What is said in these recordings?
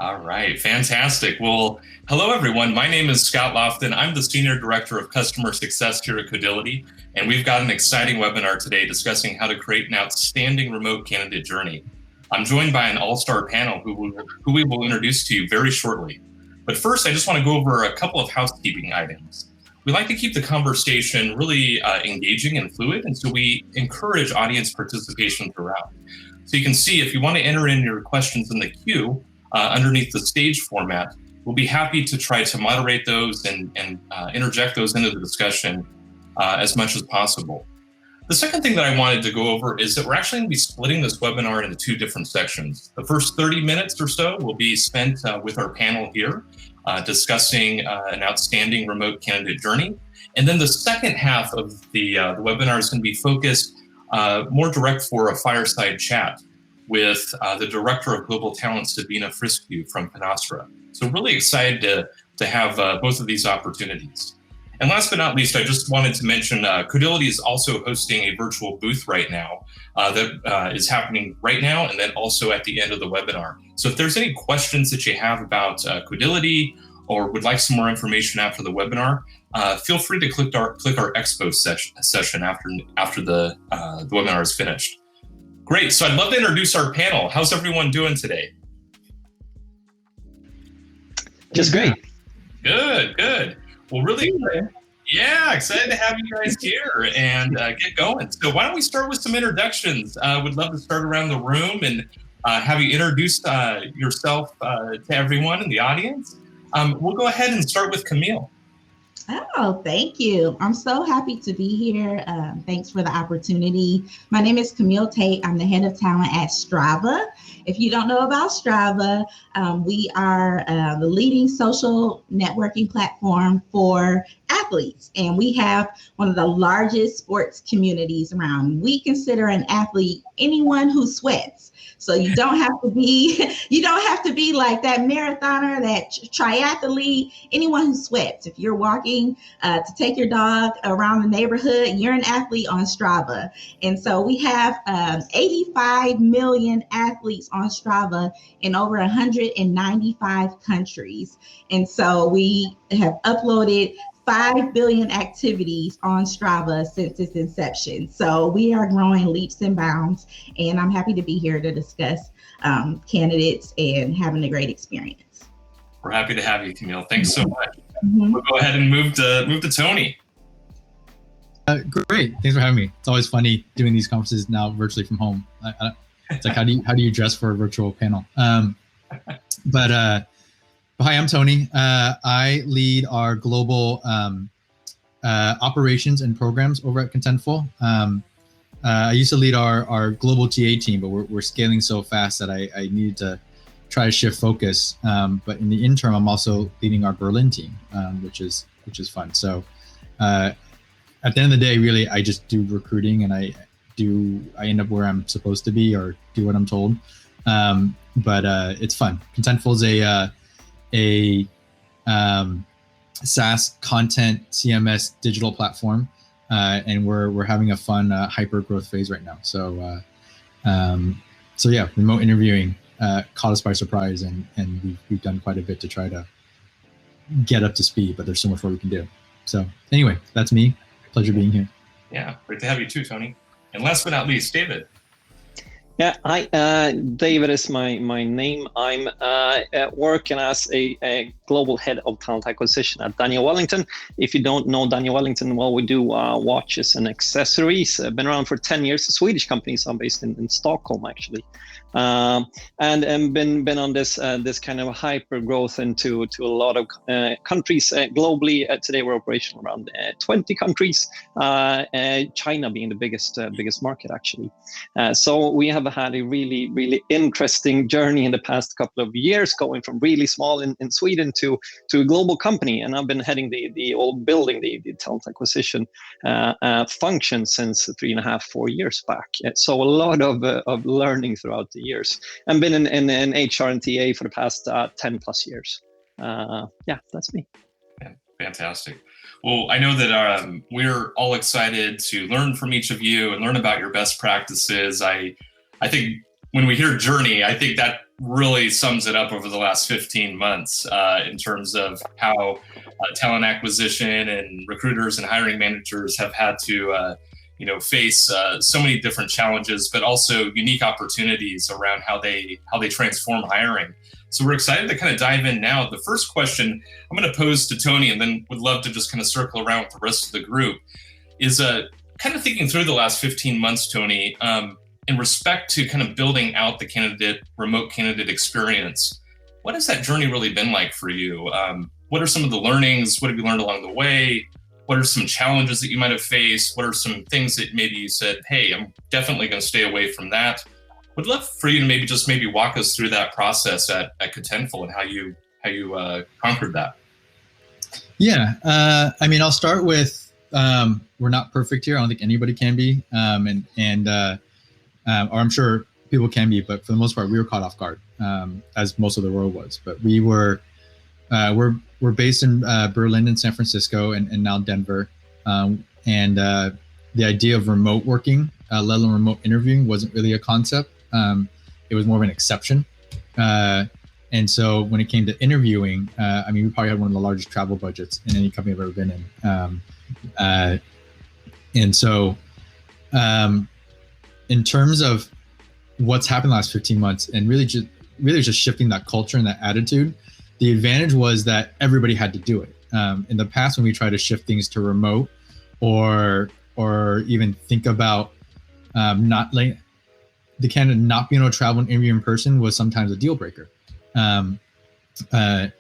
All right, fantastic. Well, hello everyone. My name is Scott Lofton. I'm the Senior Director of Customer Success here at Codility, and we've got an exciting webinar today discussing how to create an outstanding remote candidate journey. I'm joined by an all-star panel who we will introduce to you very shortly. But first, I just want to go over a couple of housekeeping items. We like to keep the conversation really engaging and fluid, and so we encourage audience participation throughout. So you can see if you want to enter in your questions in the queue, underneath the stage format, we'll be happy to try to moderate those and interject those into the discussion as much as possible. The second thing that I wanted to go over is that we're actually going to be splitting this webinar into two different sections. The first 30 minutes or so will be spent with our panel here, discussing an outstanding remote candidate journey. And then the second half of the webinar is going to be focused more direct for a fireside chat with the Director of Global Talent, Sabina Friskew from Finastra. So really excited to have both of these opportunities. And last but not least, I just wanted to mention Codility is also hosting a virtual booth right now that is happening right now and then also at the end of the webinar. So if there's any questions that you have about Codility or would like some more information after the webinar, feel free to click our expo session after the webinar is finished. Great. So I'd love to introduce our panel. How's everyone doing today? Just great. Good. Well, really, excited to have you guys here and get going. So why don't we start with some introductions? Would love to start around the room and have you introduce yourself to everyone in the audience. We'll go ahead and start with Camille. Oh, thank you. I'm so happy to be here. Thanks for the opportunity. My name is Camille Tate. I'm the head of talent at Strava. If you don't know about Strava, we are the leading social networking platform for athletes, and we have one of the largest sports communities around. We consider an athlete anyone who sweats. So you don't have to be like that marathoner, that triathlete, anyone who sweats. If you're walking to take your dog around the neighborhood, you're an athlete on Strava. And so we have 85 million athletes on Strava in over 195 countries. And so we have uploaded 5 billion activities on Strava since its inception. So we are growing leaps and bounds, and I'm happy to be here to discuss candidates and having a great experience. We're happy to have you, Camille. Thanks so much. Mm-hmm. We'll go ahead and move to Tony. Great. Thanks for having me. It's always funny doing these conferences now virtually from home. It's like, how do you dress for a virtual panel? Hi, I'm Tony. I lead our global operations and programs over at Contentful. I used to lead our global TA team, but we're scaling so fast that I needed to try to shift focus. But in the interim, I'm also leading our Berlin team, which is fun. So at the end of the day, really, I just do recruiting, and I end up where I'm supposed to be or do what I'm told. But it's fun. Contentful is a SaaS content CMS digital platform, and we're having a fun hyper growth phase right now. So yeah, remote interviewing caught us by surprise, and we've done quite a bit to try to get up to speed, but there's so much more we can do. So anyway, that's me. Pleasure being here. Yeah, great to have you too, Tony. And last but not least, David. Yeah, hi, David is my name. I'm working as a global head of talent acquisition at Daniel Wellington. If you don't know Daniel Wellington, well, we do watches and accessories. Been around for 10 years, a Swedish company, so I'm based in Stockholm, actually. And been on this kind of hyper growth into a lot of countries globally. Today we're operational around 20 countries, China being the biggest market, actually. So we have had a really interesting journey in the past couple of years, going from really small in Sweden to a global company. And I've been heading building the talent acquisition function since 3.5-4 years back. So a lot of learning throughout the years, and been in HR and TA for the past 10 plus years. Yeah, that's me. Fantastic. Well, I know that we're all excited to learn from each of you and learn about your best practices. I think when we hear journey, I think that really sums it up over the last 15 months in terms of how talent acquisition and recruiters and hiring managers have had to face so many different challenges, but also unique opportunities around how they transform hiring. So we're excited to kind of dive in now. The first question I'm going to pose to Tony, and then would love to just kind of circle around with the rest of the group, is kind of thinking through the last 15 months, Tony, in respect to kind of building out the remote candidate experience. What has that journey really been like for you? What are some of the learnings? What have you learned along the way? What are some challenges that you might have faced? What are some things that maybe you said, hey, I'm definitely going to stay away from that? Would love for you to maybe walk us through that process at Contentful and how you conquered that. Yeah, I'll start with we're not perfect here. I don't think anybody can be, or I'm sure people can be, but for the most part, we were caught off guard, as most of the world was. But we're based in Berlin and San Francisco and now Denver, and the idea of remote working, let alone remote interviewing, wasn't really a concept. It was more of an exception. And so when it came to interviewing, we probably had one of the largest travel budgets in any company I've ever been in. And so in terms of what's happened the last 15 months and really just shifting that culture and that attitude, the advantage was that everybody had to do it. In the past, when we tried to shift things to remote or even think about the candidate not being able to travel and interview in person was sometimes a deal breaker. And the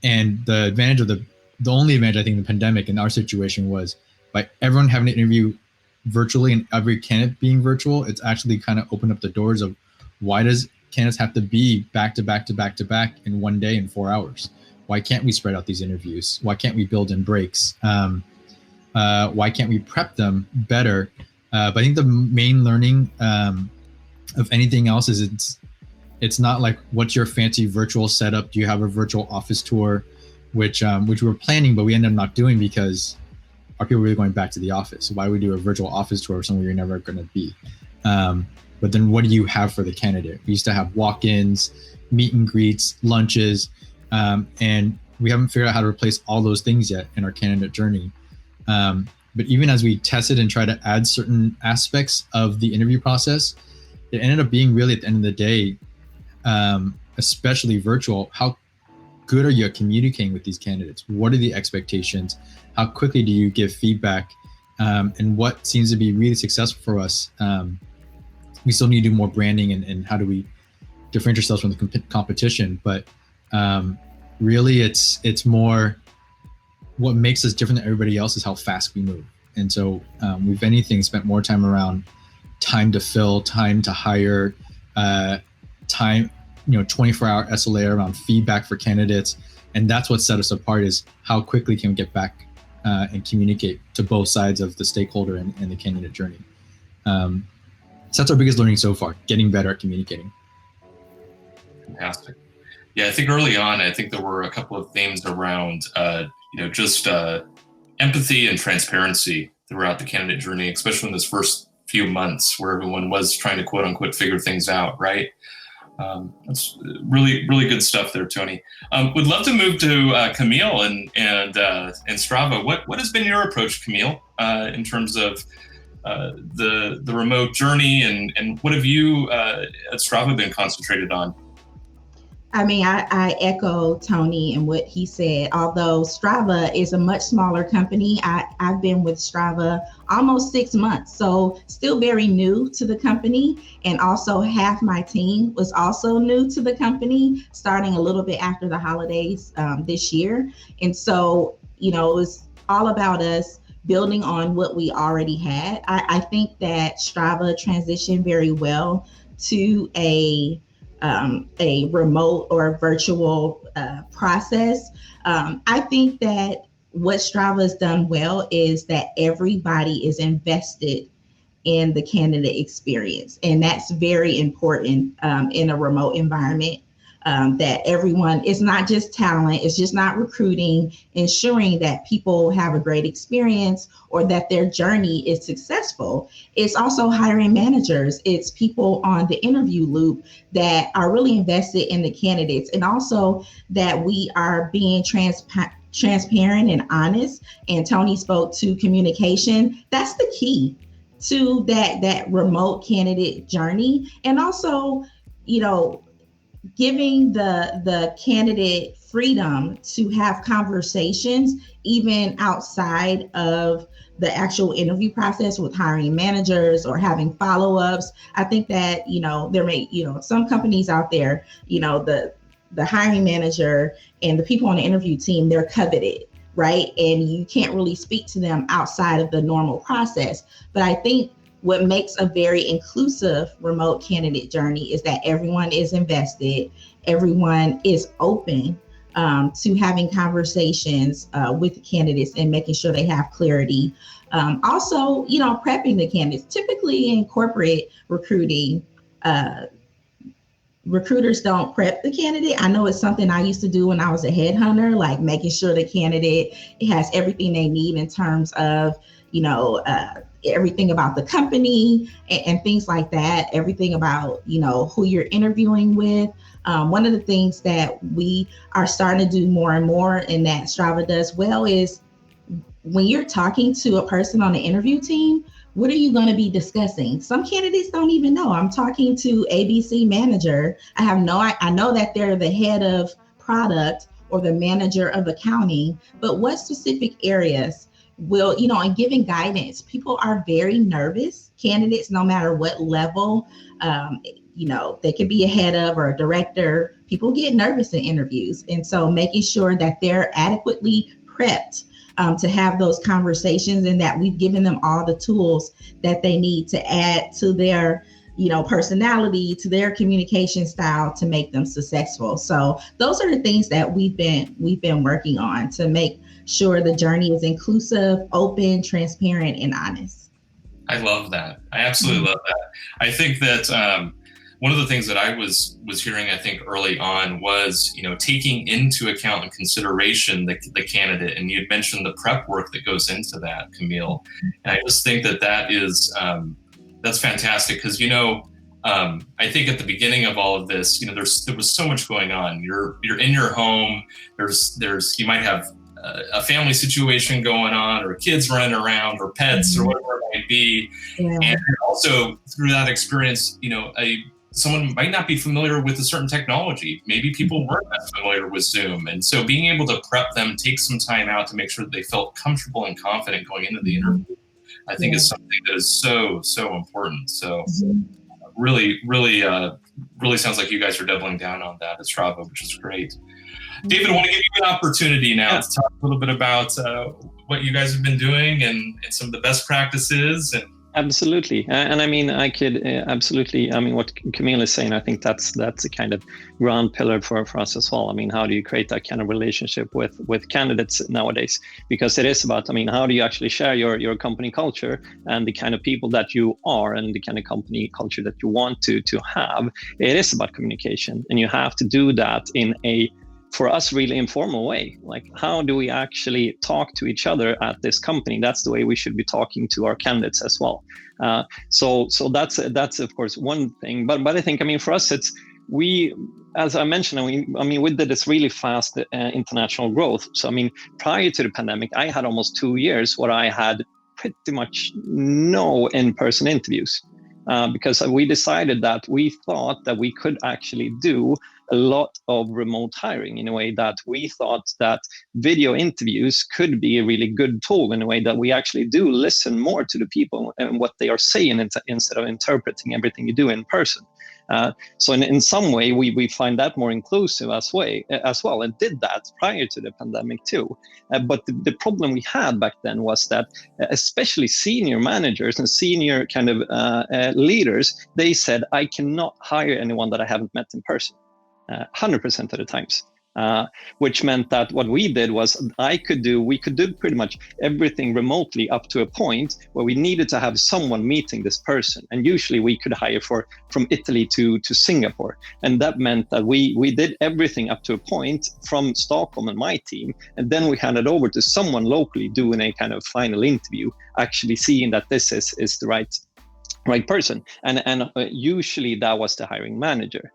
advantage of the only advantage I think in the pandemic in our situation was by everyone having to interview virtually and every candidate being virtual, it's actually kind of opened up the doors of why does candidates have to be back to back to back to back in one day in 4 hours? Why can't we spread out these interviews? Why can't we build in breaks? Why can't we prep them better? But I think the main learning of anything else is it's not like what's your fancy virtual setup? Do you have a virtual office tour, which we were planning, but we ended up not doing because are people really going back to the office? Why would we do a virtual office tour somewhere you're never going to be? But then what do you have for the candidate? We used to have walk-ins, meet and greets, lunches, and we haven't figured out how to replace all those things yet in our candidate journey. But even as we tested and tried to add certain aspects of the interview process, it ended up being really at the end of the day, especially virtual, how good are you at communicating with these candidates? What are the expectations? How quickly do you give feedback? And what seems to be really successful for us, we still need to do more branding and how do we differentiate ourselves from the competition. But really it's more what makes us different than everybody else is how fast we move. And so we've anything spent more time around time to fill, time to hire, time, 24-hour SLA around feedback for candidates. And that's what set us apart is how quickly can we get back and communicate to both sides of the stakeholder and the candidate journey. So that's our biggest learning so far, getting better at communicating. Fantastic. Yeah, I think early on, there were a couple of themes around, just empathy and transparency throughout the candidate journey, especially in this first few months where everyone was trying to quote unquote figure things out, right? That's really, really good stuff there, Tony. Would love to move to Camille and Strava. What has been your approach, Camille, in terms of the remote journey and what have you at Strava been concentrated on? I echo Tony and what he said. Although Strava is a much smaller company, I've been with Strava almost 6 months, so still very new to the company. And also half my team was also new to the company, starting a little bit after the holidays this year. And so, it was all about us building on what we already had. I think that Strava transitioned very well to a remote or virtual process. I think that what Strava has done well is that everybody is invested in the candidate experience. And that's very important in a remote environment. that everyone is not just talent, it's just not recruiting, ensuring that people have a great experience or that their journey is successful. It's also hiring managers. It's people on the interview loop that are really invested in the candidates, and also that we are being transparent and honest. And Tony spoke to communication. That's the key to that remote candidate journey. And also, giving the candidate freedom to have conversations even outside of the actual interview process with hiring managers or having follow-ups. I think that, there may, some companies out there, the hiring manager and the people on the interview team, they're coveted, right? And you can't really speak to them outside of the normal process. But I think what makes a very inclusive remote candidate journey is that everyone is invested, everyone is open to having conversations with the candidates and making sure they have clarity. Also, prepping the candidates. Typically in corporate recruiting, recruiters don't prep the candidate. I know it's something I used to do when I was a headhunter, like making sure the candidate has everything they need in terms of, everything about the company and things like that, everything about, who you're interviewing with. One of the things that we are starting to do more and more, and that Strava does well, is when you're talking to a person on the interview team, what are you going to be discussing? Some candidates don't even know. I'm talking to ABC manager. I know that they're the head of product or the manager of accounting, but what specific areas will, and giving guidance. People are very nervous. Candidates, no matter what level, they could be a head of or a director. People get nervous in interviews. And so making sure that they're adequately prepped to have those conversations, and that we've given them all the tools that they need to add to their, personality, to their communication style to make them successful. So those are the things that we've been working on to make sure the journey is inclusive, open, transparent, and honest. I love that. I absolutely love that. I think that one of the things that I was hearing, I think early on, was taking into account and consideration the candidate, and you'd mentioned the prep work that goes into that, Camille. And I just think that is that's fantastic, because I think at the beginning of all of this, there was so much going on. You're in your home. You might have a family situation going on, or kids running around, or pets, or whatever it might be. Yeah. And also through that experience, someone might not be familiar with a certain technology. Maybe people weren't that familiar with Zoom. And so being able to prep them, take some time out to make sure that they felt comfortable and confident going into the interview, I think is something that is so, so important. So really sounds like you guys are doubling down on that at Strava, which is great. David, I want to give you an opportunity now to talk a little bit about what you guys have been doing and some of the best practices. And Absolutely. And I mean, I could absolutely, what Camille is saying, I think that's a kind of ground pillar for us as well. I mean, how do you create that kind of relationship with candidates nowadays? Because it is about, how do you actually share your company culture and the kind of people that you are and the kind of company culture that you want to have? It is about communication, and you have to do that in a, for us, really informal way. Like, how do we actually talk to each other at this company? That's the way we should be talking to our candidates as well. So that's of course one thing. But I think, for us, we, as I mentioned, we did this really fast international growth. So prior to the pandemic, I had almost 2 years where I had pretty much no in-person interviews. Because we decided that we thought that we could actually do a lot of remote hiring in a way that we thought that video interviews could be a really good tool, in a way that we actually do listen more to the people and what they are saying instead of interpreting everything you do in person. So in some way, we find that more inclusive as well, and did that prior to the pandemic too. But the problem we had back then was that especially senior managers and senior kind of leaders, they said, I cannot hire anyone that I haven't met in person. 100% of the times. which meant that what we did was we could do pretty much everything remotely up to a point where we needed to have someone meeting this person. And usually we could hire from Italy to Singapore. And that meant that we did everything up to a point from Stockholm and my team. And then we handed over to someone locally doing a kind of final interview, actually seeing that this is the right person. And usually that was the hiring manager.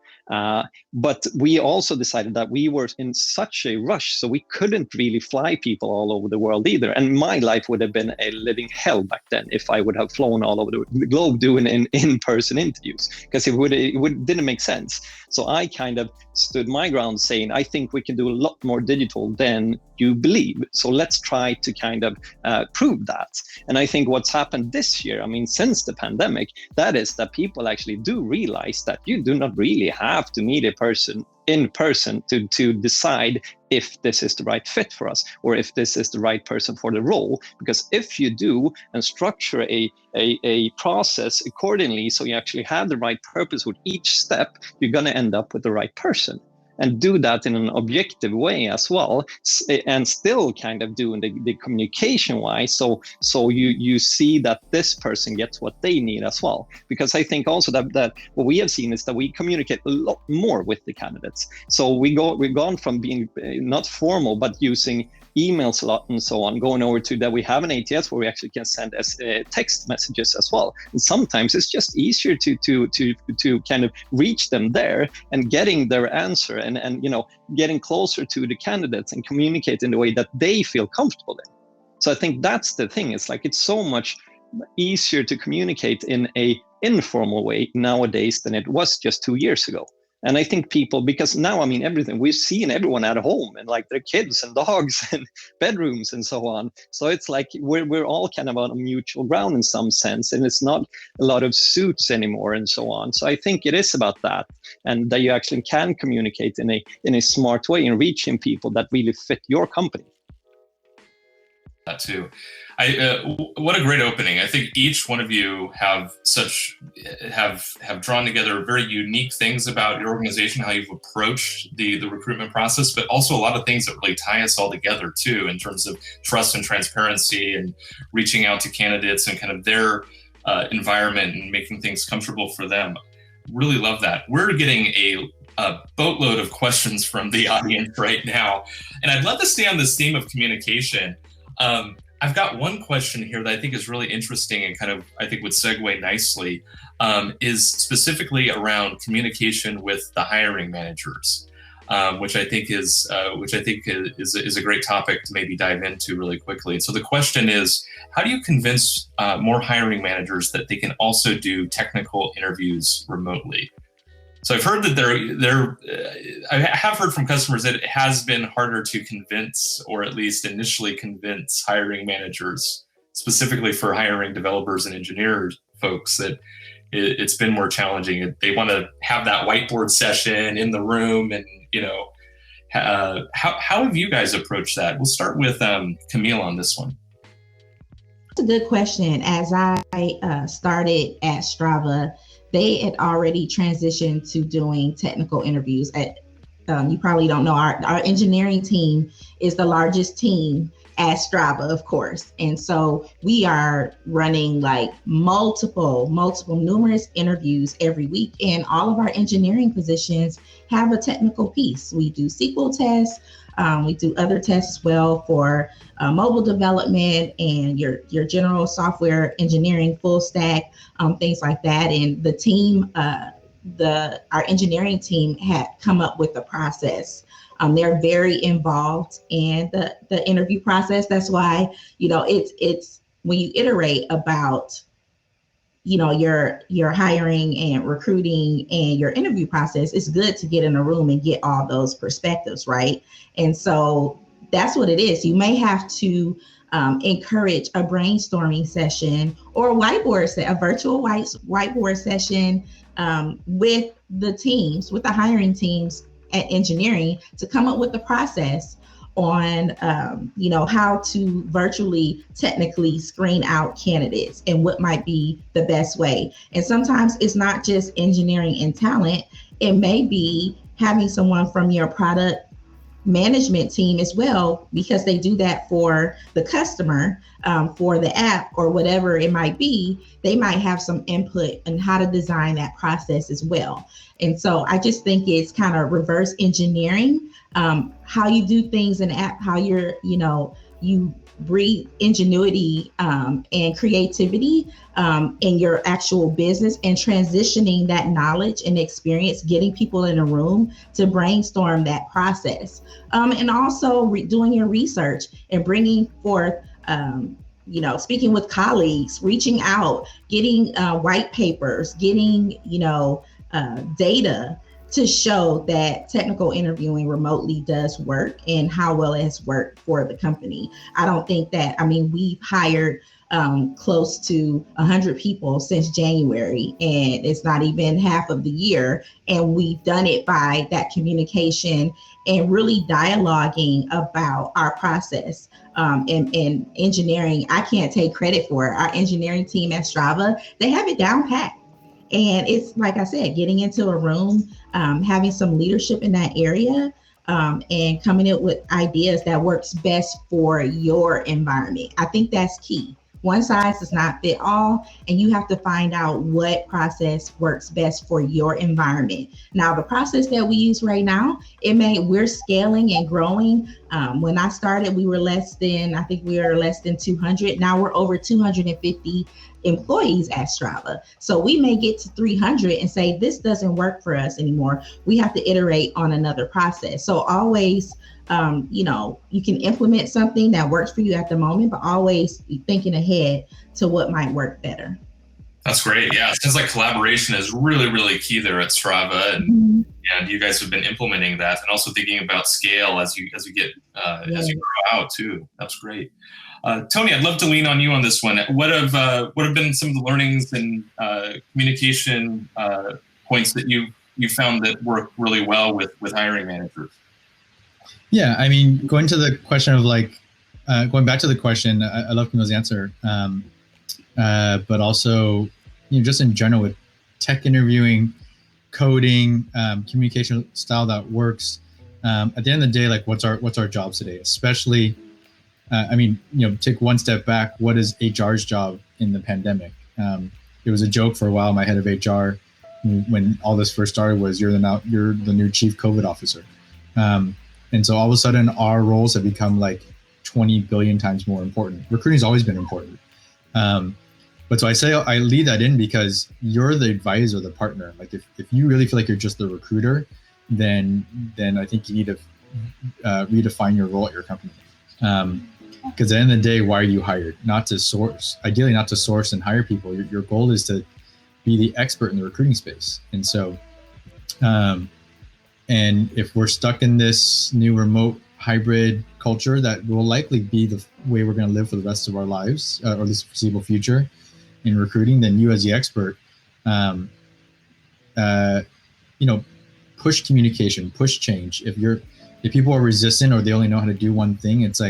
But we also decided that we were in such a rush, so we couldn't really fly people all over the world either. And my life would have been a living hell back then if I would have flown all over the globe doing in-person interviews, because it didn't make sense. So I kind of stood my ground saying, I think we can do a lot more digital than you believe. So let's try to kind of prove that. And I think what's happened this year, I mean, since the pandemic, that is that people actually do realize that you do not really have to meet a person in person to decide if this is the right fit for us or if this is the right person for the role. Because if you do and structure a process accordingly, so you actually have the right purpose with each step, you're going to end up with the right person. And do that in an objective way as well, and still kind of doing the communication wise, so you see that this person gets what they need as well. Because I think also that what we have seen is that we communicate a lot more with the candidates. So we've gone from being not formal but using emails a lot and so on, going over to that we have an ATS where we actually can send text messages as well. And sometimes it's just easier to kind of reach them there and getting their answer and getting closer to the candidates and communicate in the way that they feel comfortable in. So I think that's the thing. It's like it's so much easier to communicate in a informal way nowadays than it was just 2 years ago. And I think people, because now, I mean, everything, we've seen everyone at home and like their kids and dogs and bedrooms and so on. So it's like we're all kind of on a mutual ground in some sense, and it's not a lot of suits anymore and so on. So I think it is about that, and that you actually can communicate in a smart way and reaching people that really fit your company. That too. What a great opening. I think each one of you have drawn together very unique things about your organization, how you've approached the recruitment process, but also a lot of things that really tie us all together too, in terms of trust and transparency and reaching out to candidates and kind of their environment and making things comfortable for them. Really love that. We're getting a boatload of questions from the audience right now, and I'd love to stay on this theme of communication. I've got one question here that I think is really interesting and kind of, I think would segue nicely, is specifically around communication with the hiring managers, which I think is a great topic to maybe dive into really quickly. So the question is, how do you convince more hiring managers that they can also do technical interviews remotely? So I've heard that I have heard from customers that it has been harder to convince, or at least initially convince, hiring managers, specifically for hiring developers and engineers folks, that it's been more challenging. They want to have that whiteboard session in the room, and how have you guys approached that? We'll start with Camille on this one. That's a good question. As I started at Strava, they had already transitioned to doing technical interviews. You probably don't know, our engineering team is the largest team at Strava, of course. And so we are running like numerous interviews every week. And all of our engineering positions have a technical piece. We do SQL tests. We do other tests as well for mobile development and your general software engineering, full stack, things like that. And the team, our engineering team had come up with a process. They're very involved in the interview process. That's why, it's when you iterate about your hiring and recruiting and your interview process, it's good to get in a room and get all those perspectives, right? And so that's what it is. You may have to encourage a brainstorming session or a virtual whiteboard session with the teams, with the hiring teams at engineering, to come up with the process on how to virtually technically screen out candidates and what might be the best way. And sometimes it's not just engineering and talent. It may be having someone from your product management team as well, because they do that for the customer, for the app or whatever it might be. They might have some input on how to design that process as well. And so I just think it's kind of reverse engineering how you do things in the app, how you breathe ingenuity and creativity in your actual business, and transitioning that knowledge and experience, getting people in a room to brainstorm that process, and also doing your research and bringing forth, speaking with colleagues, reaching out, getting white papers, getting, data to show that technical interviewing remotely does work and how well it has worked for the company. I don't think that, we've hired close to 100 people since January, and it's not even half of the year. And we've done it by that communication and really dialoguing about our process. And engineering, I can't take credit for it. Our engineering team at Strava, they have it down pat. And it's, like I said, getting into a room, having some leadership in that area, and coming up with ideas that works best for your environment. I think that's key. One size does not fit all, and you have to find out what process works best for your environment. Now, the process that we use right now, we're scaling and growing. When I started, we were less than 200. Now we're over 250 employees at Strava. So we may get to 300 and say, this doesn't work for us anymore. We have to iterate on another process. So always, you can implement something that works for you at the moment, but always be thinking ahead to what might work better. That's great. Yeah, it sounds like collaboration is really, really key there at Strava, and you guys have been implementing that, and also thinking about scale as you get as you grow out too. That's great. Tony, I'd love to lean on you on this one. What have been some of the learnings and communication points that you found that work really well with hiring managers? Yeah, going to the question of going back to the question, I love Camille's answer, but also, just in general with tech interviewing, coding, communication style that works. At the end of the day, what's our jobs today? Especially, take one step back. What is HR's job in the pandemic? It was a joke for a while. My head of HR, when all this first started, was you're the new chief COVID officer. And so all of a sudden, our roles have become 20 billion times more important. Recruiting's always been important. But so I lead that in because you're the advisor, the partner. If you really feel like you're just the recruiter, then I think you need to redefine your role at your company. Because at the end of the day, why are you hired? Ideally not to source and hire people. Your goal is to be the expert in the recruiting space. And so, and if we're stuck in this new remote hybrid culture that will likely be the way we're going to live for the rest of our lives, or at least foreseeable future in recruiting, then you as the expert, push communication, push change. If people are resistant or they only know how to do one thing, it's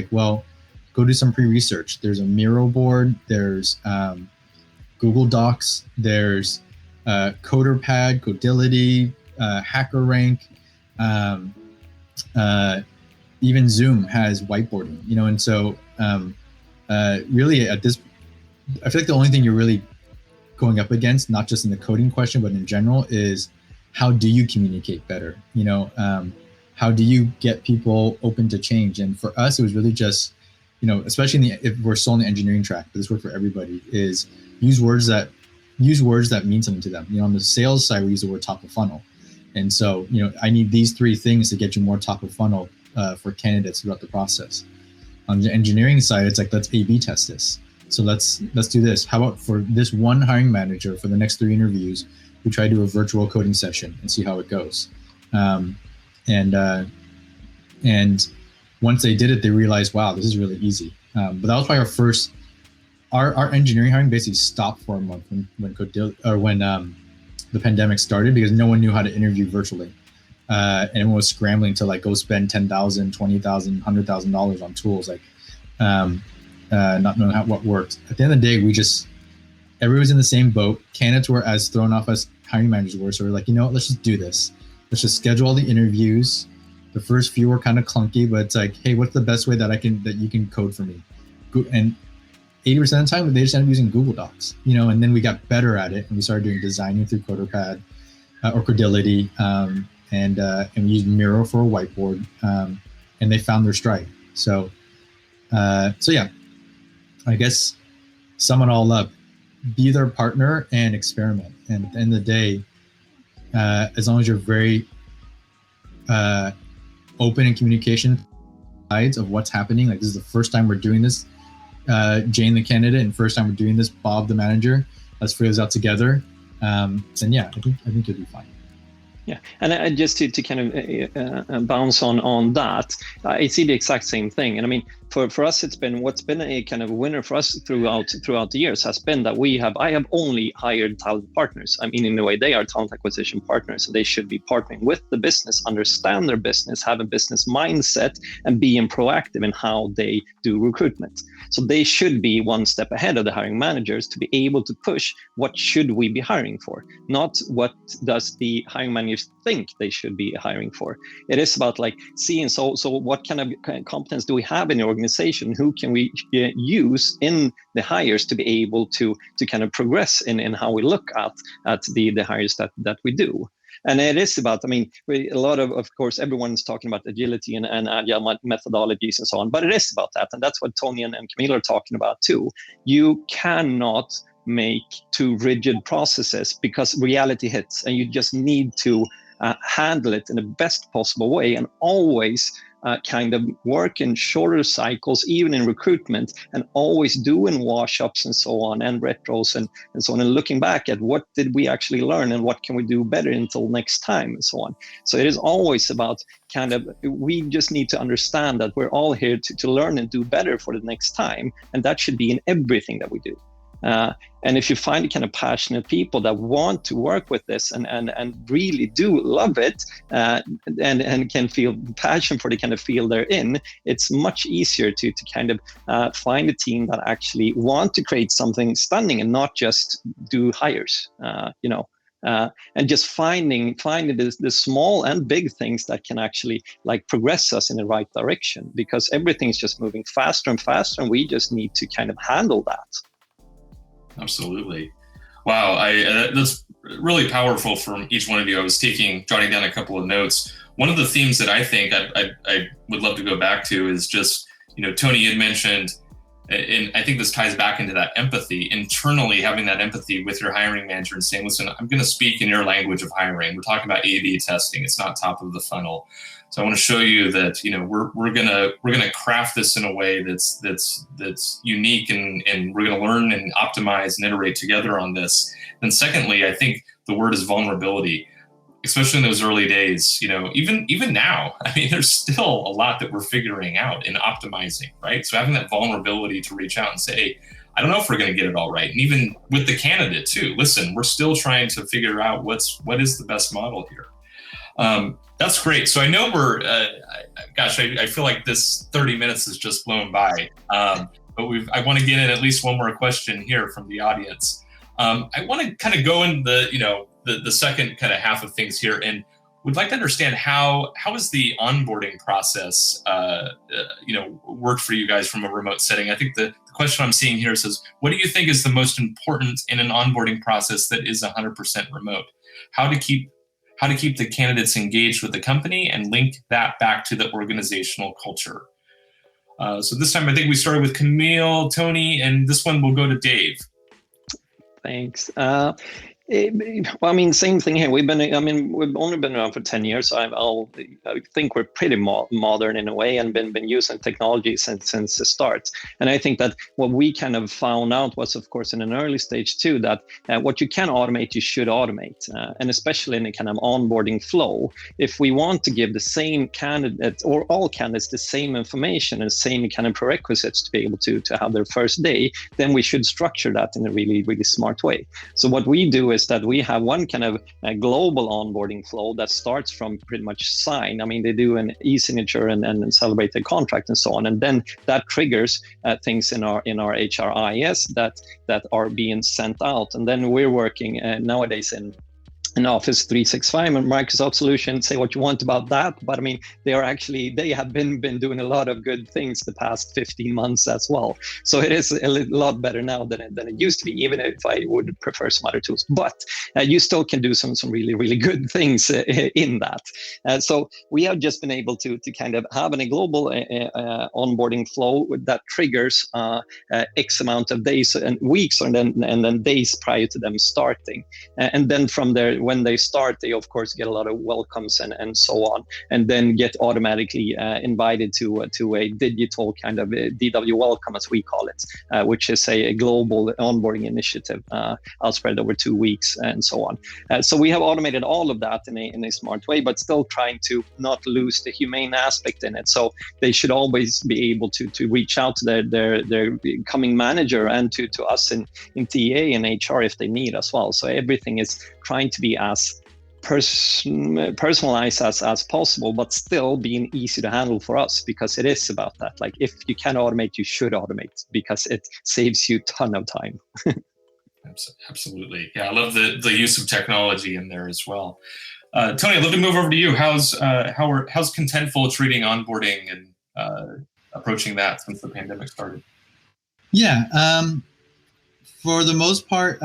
go do some pre-research. There's a Miro board, there's Google Docs, there's CoderPad, Codility, HackerRank. Even Zoom has whiteboarding, and so really I feel like the only thing you're really going up against, not just in the coding question, but in general, is how do you communicate better? How do you get people open to change? And for us, it was really just, especially if we're still on the engineering track, but this worked for everybody, is use words that mean something to them. On the sales side, we use the word top of funnel. And so, I need these three things to get you more top of funnel for candidates throughout the process. On the engineering side, it's let's A/B test this. So let's do this. How about for this one hiring manager, for the next 3 interviews, we try to do a virtual coding session and see how it goes. And once they did it, they realized, wow, this is really easy. But that was probably our engineering hiring basically stopped for a month when the pandemic started, because no one knew how to interview virtually. And everyone was scrambling to go spend $10,000, $20,000, $100,000 on tools, not knowing what worked. At the end of the day, everyone was in the same boat. Candidates were as thrown off as hiring managers were. So we're let's just do this. Let's just schedule all the interviews. The first few were kind of clunky, but it's like, hey, what's the best way that you can code for me? And 80% of the time, they just ended up using Google Docs, and then we got better at it, and we started doing designing through CoderPad or Codility, and we used Miro for a whiteboard, and they found their stride. So yeah, I guess sum it all up, be their partner and experiment. And at the end of the day, as long as you're very open in communication sides of what's happening, like this is the first time we're doing this, Jane the candidate, and first time we're doing this, Bob the manager, let's figure this out together. Then yeah, I think you'll be fine. Yeah, and just to kind of bounce on that, I see the exact same thing. And I mean, for us, what's been a kind of winner for us throughout the years has been that I have only hired talent partners. I mean, in a way, they are talent acquisition partners, so they should be partnering with the business, understand their business, have a business mindset, and being proactive in how they do recruitment. So they should be one step ahead of the hiring managers to be able to push what should we be hiring for, not what does the hiring managers think they should be hiring for. It is about like seeing, so what kind of competence do we have in the organization? Who can we use in the hires to be able to kind of progress in how we look at the hires that we do? And it is about, I mean, a lot of course, everyone's talking about agility and agile methodologies and so on, but it is about that. And that's what Tony and Camille are talking about too. You cannot make too rigid processes because reality hits, and you just need to handle it in the best possible way, and always kind of work in shorter cycles, even in recruitment, and always doing wash-ups and so on, and retros and so on, and looking back at what did we actually learn and what can we do better until next time and so on. So it is always about kind of, we just need to understand that we're all here to learn and do better for the next time, and that should be in everything that we do. And if you find kind of passionate people that want to work with this and really do love it, and can feel passion for the kind of field they're in, it's much easier to kind of find a team that actually want to create something stunning and not just do hires, and just finding the small and big things that can actually like progress us in the right direction, because everything's just moving faster and faster, and we just need to kind of handle that. Absolutely. Wow. That's really powerful from each one of you. I was jotting down a couple of notes. One of the themes that I think I would love to go back to is just, Tony, you had mentioned, and I think this ties back into that empathy, internally having that empathy with your hiring manager and saying, listen, I'm going to speak in your language of hiring. We're talking about A/B testing. It's not top of the funnel. So I want to show you that, we're gonna craft this in a way that's unique, and we're gonna learn and optimize and iterate together on this. And secondly, I think the word is vulnerability, especially in those early days. Even now, I mean, there's still a lot that we're figuring out and optimizing, right? So having that vulnerability to reach out and say, hey, I don't know if we're going to get it all right. And even with the candidate too, listen, we're still trying to figure out what is the best model here. That's great. So I know I feel like this 30 minutes has just blown by. But I want to get in at least one more question here from the audience. I want to kind of go in the second kind of half of things here, and would like to understand how is the onboarding process, worked for you guys from a remote setting? I think the question I'm seeing here says, what do you think is the most important in an onboarding process that is 100% remote? How to keep the candidates engaged with the company and link that back to the organizational culture. So this time I think we started with Camille, Tony, and this one will go to Dave. Thanks. Well, I mean, same thing here. We've only been around for 10 years. So I think we're pretty modern in a way, and been using technology since the start. And I think that what we kind of found out was, of course, in an early stage too, that what you can automate, you should automate. And especially in a kind of onboarding flow, if we want to give the same candidate or all candidates the same information and the same kind of prerequisites to be able to have their first day, then we should structure that in a really, really smart way. So what we do is that we have one kind of global onboarding flow that starts from pretty much sign. I mean, they do an e-signature and celebrate the contract and so on. And then that triggers things in our HRIS that are being sent out. And then we're working nowadays in an Office 365 and Microsoft solution. Say what you want about that, but I mean, they have been doing a lot of good things the past 15 months as well. So it is a lot better now than it used to be, even if I would prefer some other tools. But you still can do some really, really good things in that. So we have just been able to kind of have a global onboarding flow that triggers X amount of days and weeks, and then days prior to them starting. And then from there, when they start, they of course get a lot of welcomes and so on, and then get automatically invited to a digital kind of a DW welcome, as we call it, which is a global onboarding initiative outspread over 2 weeks and so on. So we have automated all of that in a smart way, but still trying to not lose the humane aspect in it. So they should always be able to reach out to their coming manager and to us in TA and HR if they need as well. So everything is trying to be as personalized as possible, but still being easy to handle for us, because it is about that. Like, if you can automate, you should automate, because it saves you a ton of time. Absolutely. Yeah, I love the use of technology in there as well. Tony, I'd love to move over to you. How's Contentful treating onboarding and approaching that since the pandemic started? Yeah, for the most part,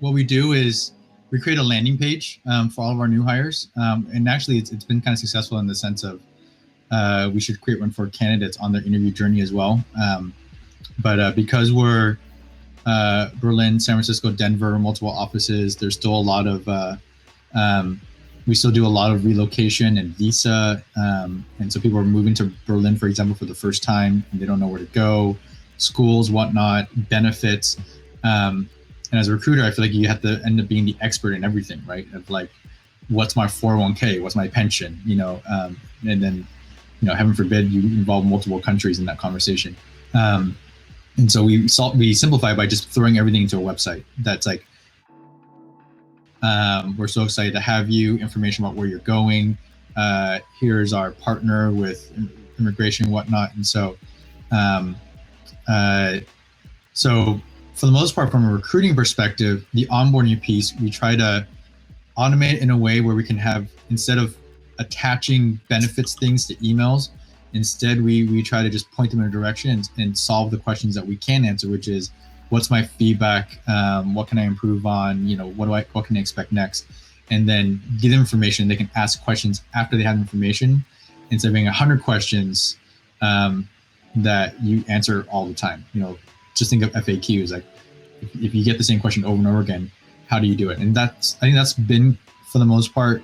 what we do is we create a landing page for all of our new hires. And actually, it's been kind of successful in the sense of we should create one for candidates on their interview journey as well. But because we're Berlin, San Francisco, Denver, multiple offices, there's still a lot of, we still do a lot of relocation and visa. And so people are moving to Berlin, for example, for the first time, and they don't know where to go, schools, whatnot, benefits. And as a recruiter, I feel like you have to end up being the expert in everything, right? Of like, what's my 401k? What's my pension? And then, heaven forbid, you involve multiple countries in that conversation. And so we simplify by just throwing everything into a website. That's like, we're so excited to have you, information about where you're going. Here's our partner with immigration and whatnot. And so, so for the most part, from a recruiting perspective, the onboarding piece, we try to automate in a way where we can have, instead of attaching benefits things to emails, instead we try to just point them in a direction and solve the questions that we can answer, which is, what's my feedback? What can I improve on? What can I expect next? And then give them information. They can ask questions after they have information, instead of being 100 questions that you answer all the time. Just think of FAQs. Like, if you get the same question over and over again, how do you do it? And I think that's been, for the most part,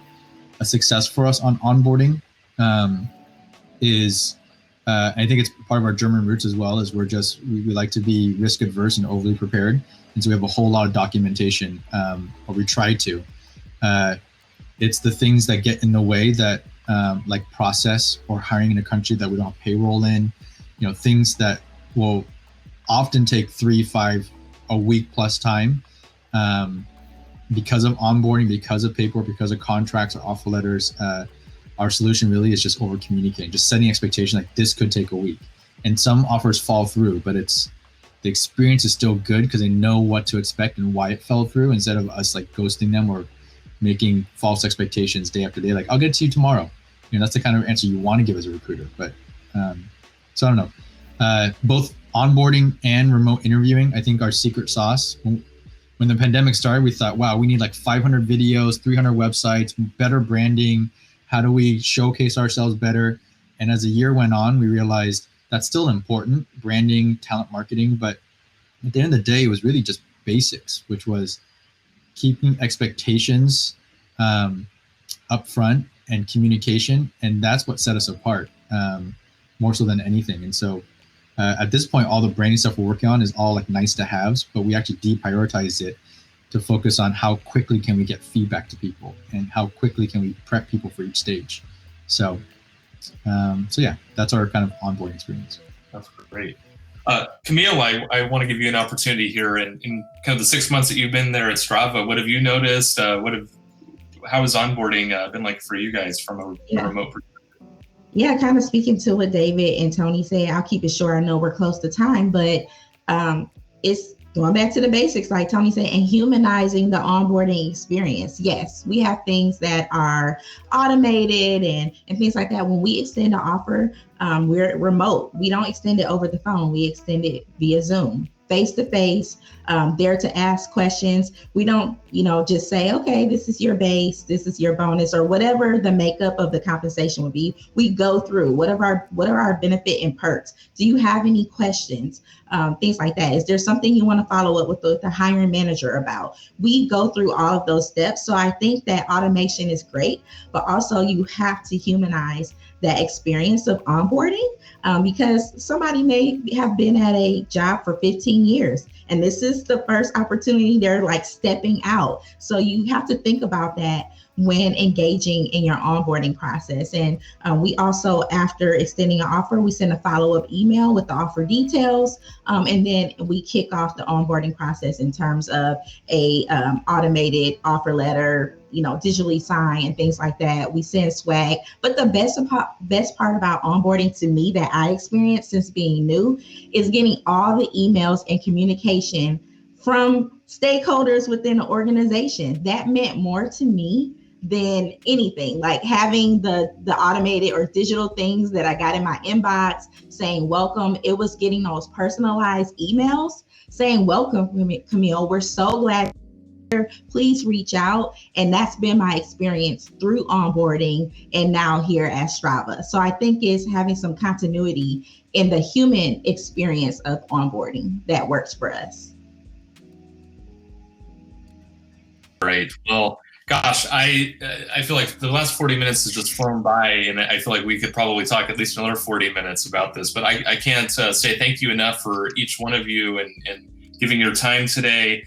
a success for us on onboarding. I think it's part of our German roots as well, is we like to be risk adverse and overly prepared. And so we have a whole lot of documentation, or we try to. It's the things that get in the way that, like process or hiring in a country that we don't have payroll in, things that will often take 3-5 a week plus time, because of onboarding, because of paperwork, because of contracts or offer letters. Our solution really is just over communicating, just setting expectation, like this could take a week. And some offers fall through, but the experience is still good because they know what to expect and why it fell through, instead of us like ghosting them or making false expectations day after day. Like, I'll get to you tomorrow. That's the kind of answer you want to give as a recruiter. But so I don't know. Both onboarding and remote interviewing, I think, our secret sauce. When the pandemic started, we thought, wow, we need like 500 videos, 300 websites, better branding. How do we showcase ourselves better? And as the year went on, we realized that's still important, branding, talent marketing. But at the end of the day, it was really just basics, which was keeping expectations up front and communication. And that's what set us apart, more so than anything. And so at this point, all the branding stuff we're working on is all like nice to haves, but we actually deprioritized it to focus on how quickly can we get feedback to people and how quickly can we prep people for each stage. So yeah, that's our kind of onboarding experience. That's great. Camille, I want to give you an opportunity here in kind of the 6 months that you've been there at Strava. What have you noticed? How has onboarding been like for you guys from a remote perspective? Yeah, kind of speaking to what David and Tony said, I'll keep it short. I know we're close to time, but it's going back to the basics, like Tony said, and humanizing the onboarding experience. Yes, we have things that are automated and things like that. When we extend an offer, we're remote. We don't extend it over the phone. We extend it via Zoom, face to face, there to ask questions. We don't, just say, okay, this is your base, this is your bonus, or whatever the makeup of the compensation would be. We go through what are our benefit and perks. Do you have any questions? Things like that. Is there something you want to follow up with the hiring manager about? We go through all of those steps. So I think that automation is great, but also you have to humanize that experience of onboarding, because somebody may have been at a job for 15 years and this is the first opportunity they're like stepping out. So you have to think about that when engaging in your onboarding process. And we also, after extending an offer, we send a follow-up email with the offer details, and then we kick off the onboarding process in terms of a automated offer letter, digitally sign and things like that. We send swag. But the best part about onboarding to me that I experienced since being new is getting all the emails and communication from stakeholders within the organization. That meant more to me than anything, like having the automated or digital things that I got in my inbox saying welcome. It was getting those personalized emails saying welcome, Camille. We're so glad. Please reach out. And that's been my experience through onboarding and now here at Strava. So I think it's having some continuity in the human experience of onboarding that works for us. Great. Well, gosh, I feel like the last 40 minutes has just flown by, and I feel like we could probably talk at least another 40 minutes about this, but I can't say thank you enough for each one of you and giving your time today.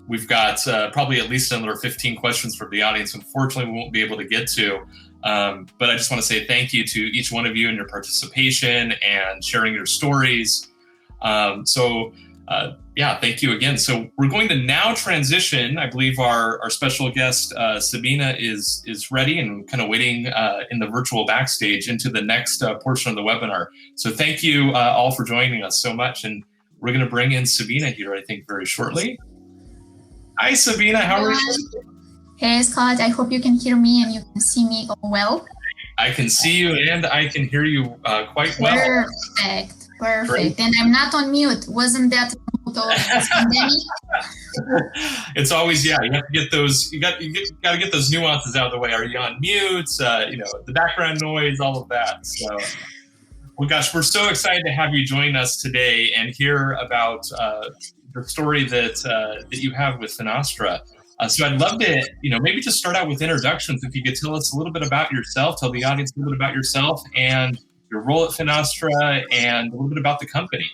We've got probably at least another 15 questions from the audience. Unfortunately, we won't be able to get to, but I just want to say thank you to each one of you and your participation and sharing your stories. Yeah, thank you again. So we're going to now transition. I believe our special guest, Sabina, is ready and kind of waiting in the virtual backstage into the next portion of the webinar. So thank you all for joining us so much. And we're going to bring in Sabina here, I think, very shortly. Hi, Sabina. How are you? Hey, Scott. I hope you can hear me and you can see me well. I can see you and I can hear you quite well. Perfect. Great. And I'm not on mute. Wasn't that pandemic? It's always, you have to get those, you got to get those nuances out of the way. Are you on mute? The background noise, all of that. So, well, gosh, we're so excited to have you join us today and hear about the story that you have with Finastra. So I'd love to, maybe just start out with introductions. If you could tell us a little bit about yourself, tell the audience a little bit about yourself and your role at Finastra and a little bit about the company.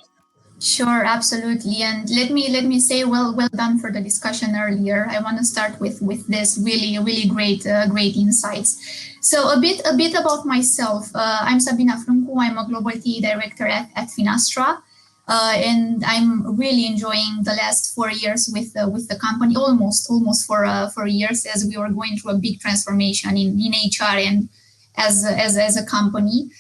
Sure, absolutely. And let me say well done for the discussion earlier. I want to start with this really great insights. So a bit about myself. I'm Sabina Fruncu. I'm a global TE director at Finastra. And I'm really enjoying the last 4 years with the company, almost 4 years, as we were going through a big transformation in HR and as a company.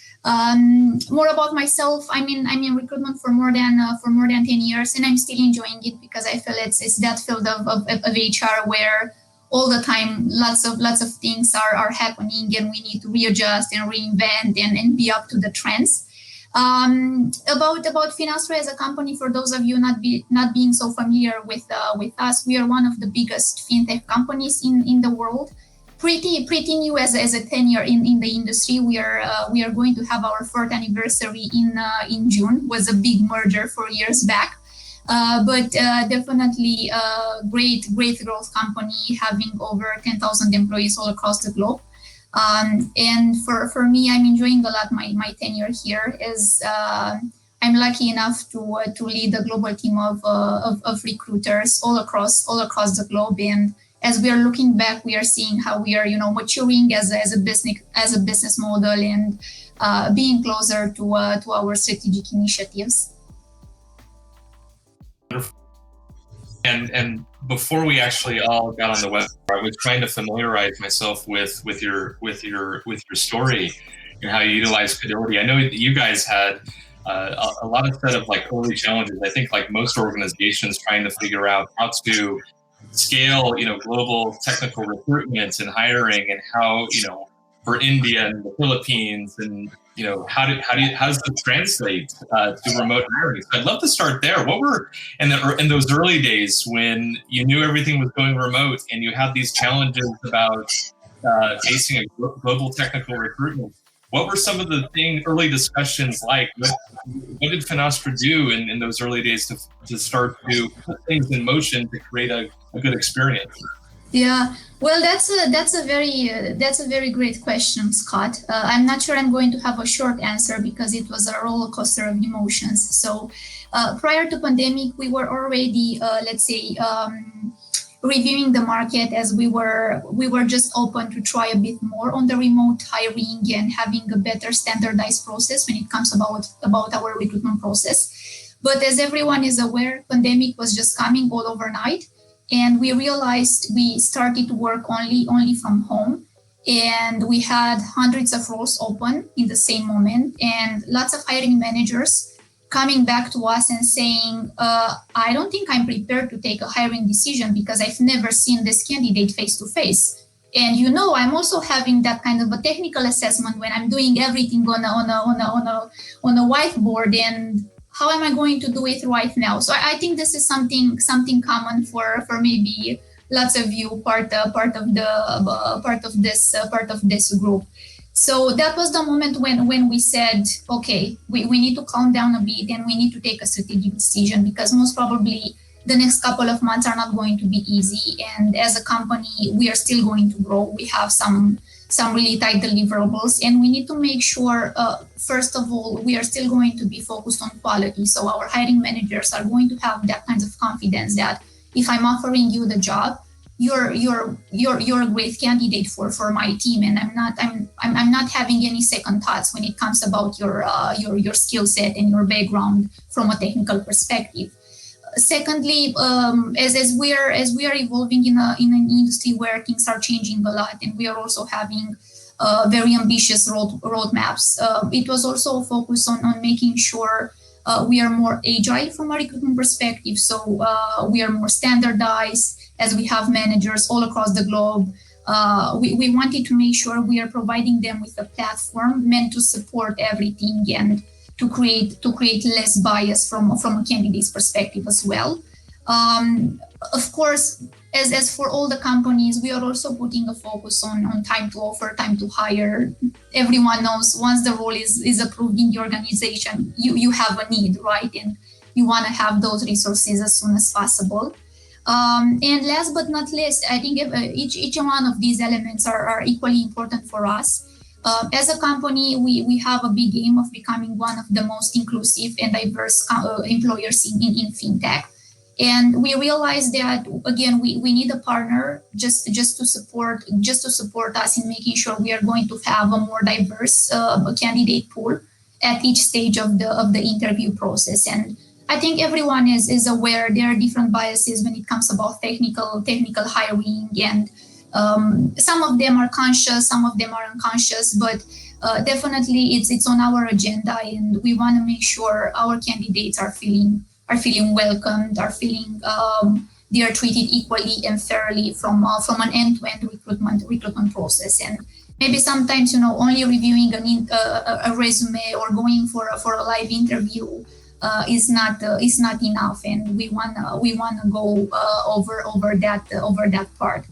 More about myself. I'm in recruitment for more than 10 years, and I'm still enjoying it because I feel it's that field of HR where all the time lots of things are happening, and we need to readjust and reinvent and be up to the trends. About Finastra as a company, for those of you not being so familiar with us, we are one of the biggest fintech companies in the world. Pretty new as a tenure in the industry. We are going to have our 4th anniversary in June. Was a big merger 4 years back, but definitely a great growth company, having over 10,000 employees all across the globe. And for me, I'm enjoying a lot my tenure here, as I'm lucky enough to lead a global team of recruiters all across the globe. And as we are looking back, we are seeing how we are maturing as a business model and being closer to our strategic initiatives. And before we actually all got on the webinar, I was trying to familiarize myself with your story and how you utilize Fidelity. I know that you guys had a lot of set of like early challenges. I think like most organizations trying to figure out how to scale, global technical recruitment and hiring, and how, for India and the Philippines, and how does this translate to remote hiring? So I'd love to start there. What were in those early days when you knew everything was going remote and you had these challenges about facing a global technical recruitment? What were some of the early discussions like? What did Finastra do in those early days to start to put things in motion to create a good experience? Yeah, well, that's a very great question, Scott. I'm not sure I'm going to have a short answer because it was a roller coaster of emotions. So prior to pandemic, we were already, reviewing the market, as we were just open to try a bit more on the remote hiring and having a better standardized process when it comes about our recruitment process. But as everyone is aware, pandemic was just coming all overnight. And we realized we started to work only from home, and we had hundreds of roles open in the same moment, and lots of hiring managers coming back to us and saying, I don't think I'm prepared to take a hiring decision because I've never seen this candidate face to face. And I'm also having that kind of a technical assessment when I'm doing everything on a whiteboard, and how am I going to do it right now? So I think this is something common for maybe lots of you part of this group. So that was the moment when we said, okay, we need to calm down a bit and we need to take a strategic decision, because most probably the next couple of months are not going to be easy. And as a company, we are still going to grow. We have some really tight deliverables, and we need to make sure, first of all, we are still going to be focused on quality. So our hiring managers are going to have that kind of confidence that if I'm offering you the job, you're a great candidate for my team, and I'm not having any second thoughts when it comes about your skill set and your background from a technical perspective. Secondly, as we are evolving in an industry where things are changing a lot, and we are also having very ambitious roadmaps, it was also a focus on making sure we are more agile from a recruitment perspective. So we are more standardized, as we have managers all across the globe. We wanted to make sure we are providing them with a platform meant to support everything and to create less bias from a candidate's perspective as well. Of course, as for all the companies, we are also putting a focus on time to offer, time to hire. Everyone knows once the role is approved in the organization, you have a need, right? And you want to have those resources as soon as possible. And last but not least, I think each one of these elements are equally important for us. As a company, we have a big aim of becoming one of the most inclusive and diverse employers in fintech. And we realized that, again, we need a partner just to support us in making sure we are going to have a more diverse candidate pool at each stage of the interview process. And I think everyone is aware there are different biases when it comes about technical hiring, and some of them are conscious, some of them are unconscious, but definitely it's on our agenda, and we want to make sure our candidates are feeling welcomed, are feeling they are treated equally and fairly from an end-to-end recruitment process. And maybe sometimes only reviewing a resume or going for a live interview is not enough, and we wanna go over that part.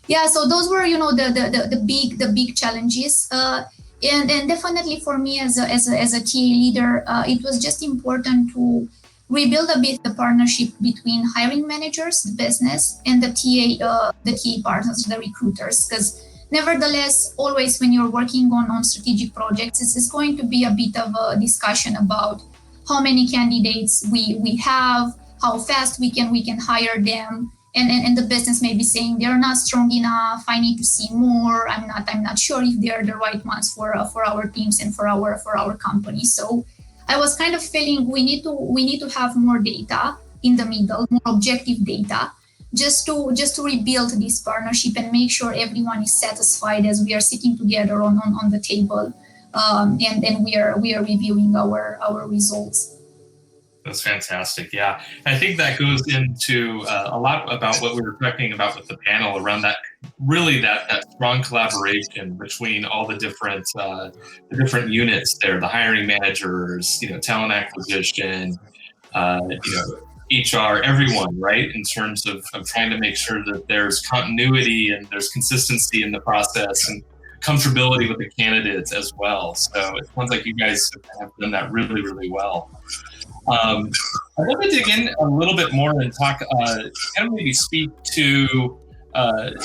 Yeah, so those were the big challenges, and definitely for me as a TA leader, it was just important to rebuild a bit the partnership between hiring managers, the business, and the TA partners, the recruiters, because nevertheless, always when you're working on strategic projects, it's going to be a bit of a discussion about how many candidates we have, how fast we can hire them. And the business may be saying they're not strong enough. I need to see more. I'm not sure if they're the right ones for our teams and for our company. So I was kind of feeling we need to have more data in the middle, more objective data, just to rebuild this partnership and make sure everyone is satisfied as we are sitting together on the table, and we are reviewing our results. That's fantastic. Yeah. And I think that goes into a lot about what we were talking about with the panel around that strong collaboration between all the different units there, the hiring managers, talent acquisition, HR, everyone, right? In terms of trying to make sure that there's continuity and there's consistency in the process and comfortability with the candidates as well. So it sounds like you guys have done that really, really well. I'd like to dig in a little bit more and talk, kind of maybe speak to kind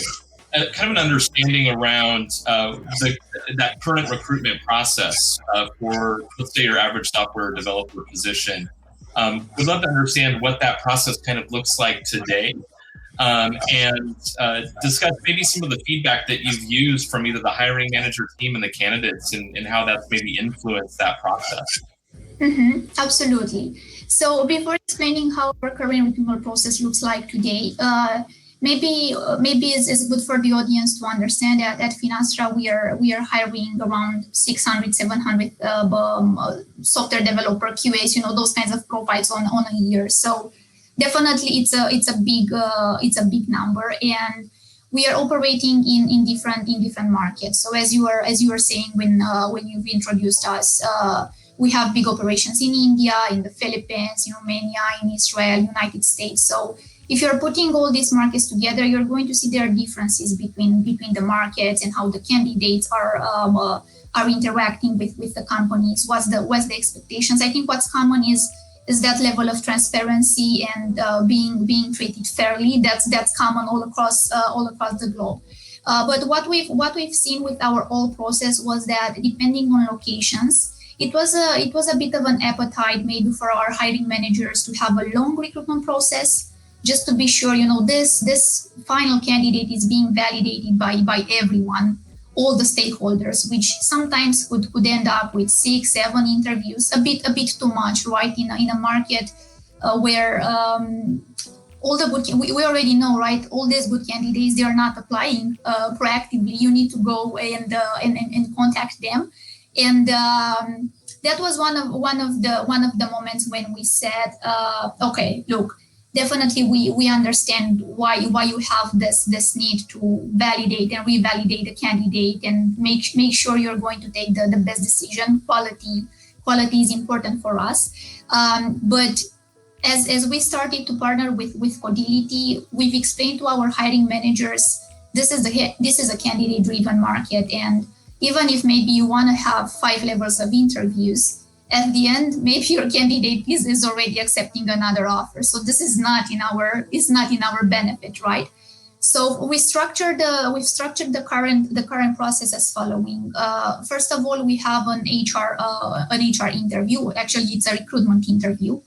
of an understanding around that current recruitment process for, let's say, your average software developer position. We'd love to understand what that process kind of looks like today, and discuss maybe some of the feedback that you've used from either the hiring manager team and the candidates and how that's maybe influenced that process. Mm-hmm, absolutely. So before explaining how our current recruitment process looks like today, maybe it's good for the audience to understand that at Finastra we are hiring around 600, 700 software developer QAs, those kinds of profiles on a year. So definitely it's a big number, and we are operating in different markets. So as you were saying when you've introduced us. We have big operations in India, in the Philippines, in Romania, in Israel, United States. So if you're putting all these markets together, you're going to see there are differences between the markets and how the candidates are interacting with the companies. What's the expectations? I think what's common is that level of transparency and being treated fairly. That's common all across the globe. But what we've seen with our whole process was that depending on locations, it was a bit of an appetite maybe for our hiring managers to have a long recruitment process, just to be sure, this final candidate is being validated by everyone, all the stakeholders, which sometimes could end up with 6, 7 interviews, a bit too much, right? In a market where all the good, we already know, right? All these good candidates, they are not applying proactively. You need to go and contact them. And that was one of the moments when we said, okay, look, definitely we understand why you have this need to validate and revalidate the candidate and make sure you're going to take the best decision. Quality is important for us, but as we started to partner with Codility, we've explained to our hiring managers this is a candidate driven market, and even if maybe you want to have 5 levels of interviews, at the end, maybe your candidate is already accepting another offer. So this is not in our benefit, right? So we've structured the current process as following. First of all, we have an HR interview. Actually, it's a recruitment interview.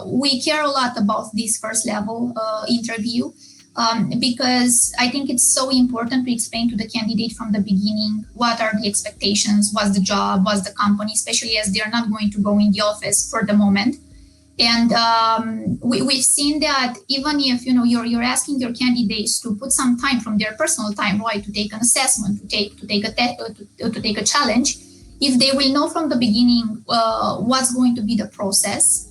We care a lot about this first level interview. Because I think it's so important to explain to the candidate from the beginning what are the expectations, what's the job, what's the company, especially as they're not going to go in the office for the moment. And we've seen that even if you're asking your candidates to put some time from their personal time, right, to take an assessment, to take a challenge, if they will know from the beginning what's going to be the process,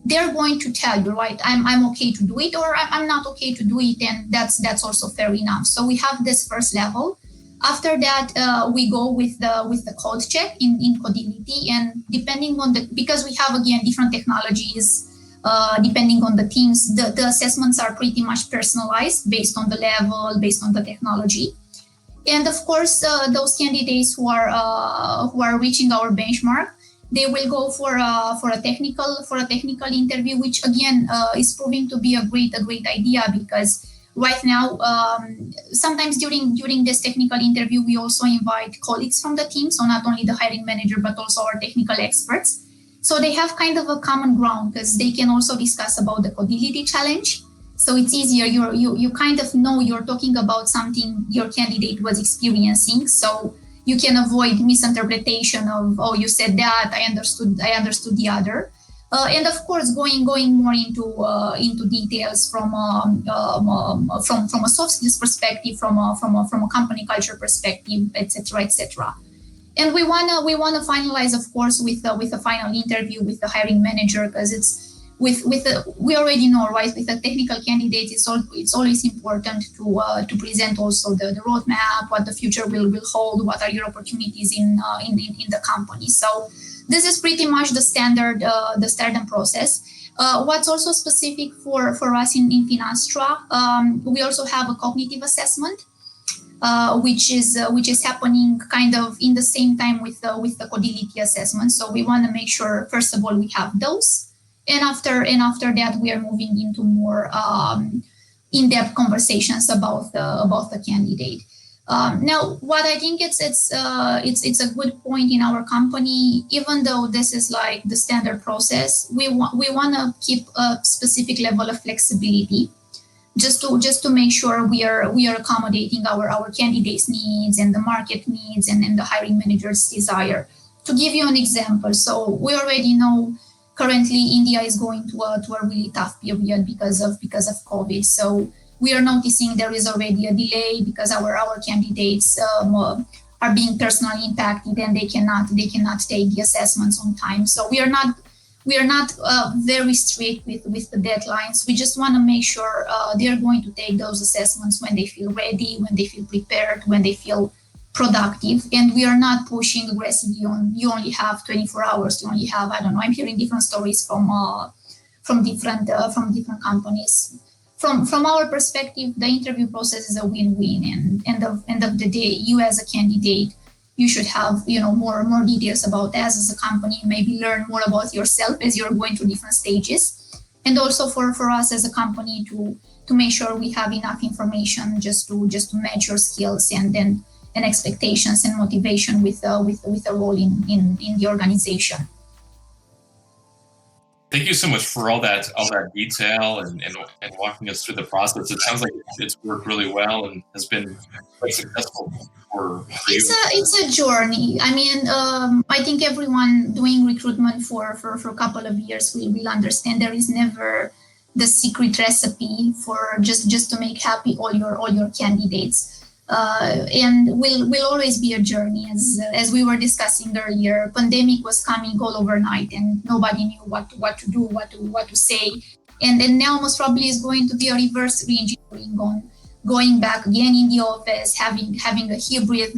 they're going to tell you, right, I'm okay to do it, or I'm not okay to do it, and that's also fair enough. So we have this first level. After that, we go with the code check in Codility, and depending on because we have again different technologies, depending on the teams, the assessments are pretty much personalized based on the level, based on the technology. And of course, those candidates who are reaching our benchmark, they will go for a technical interview, which again is proving to be a great idea, because right now sometimes during this technical interview we also invite colleagues from the team, so not only the hiring manager but also our technical experts, so they have kind of a common ground because they can also discuss about the Codility challenge. So it's easier. You kind of know you're talking about something your candidate was experiencing, so you can avoid misinterpretation of, oh, you said that, I understood the other. And of course, going more into details from a soft skills perspective, from a company culture perspective, etc. And we wanna finalize, of course, with a final interview with the hiring manager, because it's we already know, right? With a technical candidate, it's always important to present also the roadmap, what the future will hold, what are your opportunities in the company. So this is pretty much the standard process. What's also specific for us in Finastra, we also have a cognitive assessment. Which is happening kind of in the same time with the codility assessment. So we want to make sure, first of all, we have those, and after that, we are moving into more in-depth conversations about the candidate. Now, what I think it's a good point in our company, even though this is like the standard process, we want to keep a specific level of flexibility. Just to make sure we are accommodating our candidates' needs and the market needs and the hiring manager's desire. To give you an example, so we already know currently India is going to a really tough period because of COVID. So we are noticing there is already a delay because our candidates are being personally impacted and they cannot take the assessments on time. So we are not very strict with the deadlines. We just want to make sure they are going to take those assessments when they feel ready, when they feel prepared, when they feel productive. And we are not pushing aggressively on, you only have 24 hours, you only have, I don't know, I'm hearing different stories from different companies. From our perspective, the interview process is a win-win, and end of the day, you as a candidate, you should have more details about us as a company, maybe learn more about yourself as you're going through different stages, and also for us as a company to make sure we have enough information just to match your skills and expectations and motivation with a role in the organization. Thank you so much for all that detail and walking us through the process. It sounds like it's worked really well and has been quite successful for you. It's a journey. I mean, I think everyone doing recruitment for a couple of years will understand there is never the secret recipe for just to make happy all your candidates. And will always be a journey, as we were discussing earlier. Pandemic was coming all overnight, and nobody knew what to do, what to say. And then now most probably is going to be a reverse re-engineering on going back again in the office, having a hybrid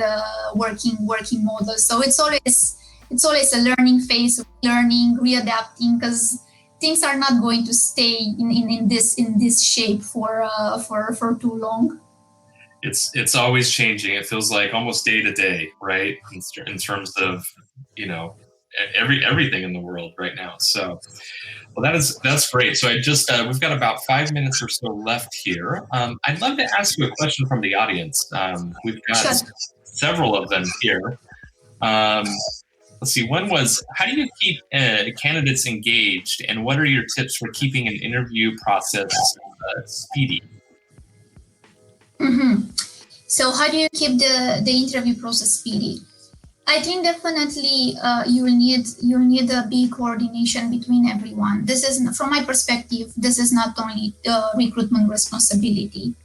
working model. So it's always a learning phase, learning, readapting, because things are not going to stay in this shape for too long. It's always changing. It feels like almost day to day, right? In terms of everything in the world right now. So, well, that's great. So I just we've got about 5 minutes or so left here. I'd love to ask you a question from the audience. We've got several of them here. Let's see. One was, how do you keep candidates engaged, and what are your tips for keeping an interview process speedy? Mm-hmm. So how do you keep the interview process speedy? I think definitely you'll need a big coordination between everyone. This is, from my perspective, this is not only recruitment responsibility.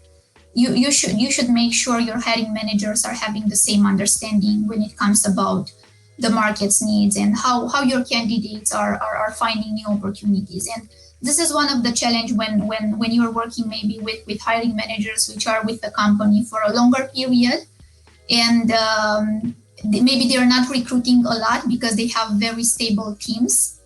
You should make sure your hiring managers are having the same understanding when it comes about the market's needs and how your candidates are finding new opportunities. And this is one of the challenge when you're working maybe with hiring managers which are with the company for a longer period, and maybe they're not recruiting a lot because they have very stable teams.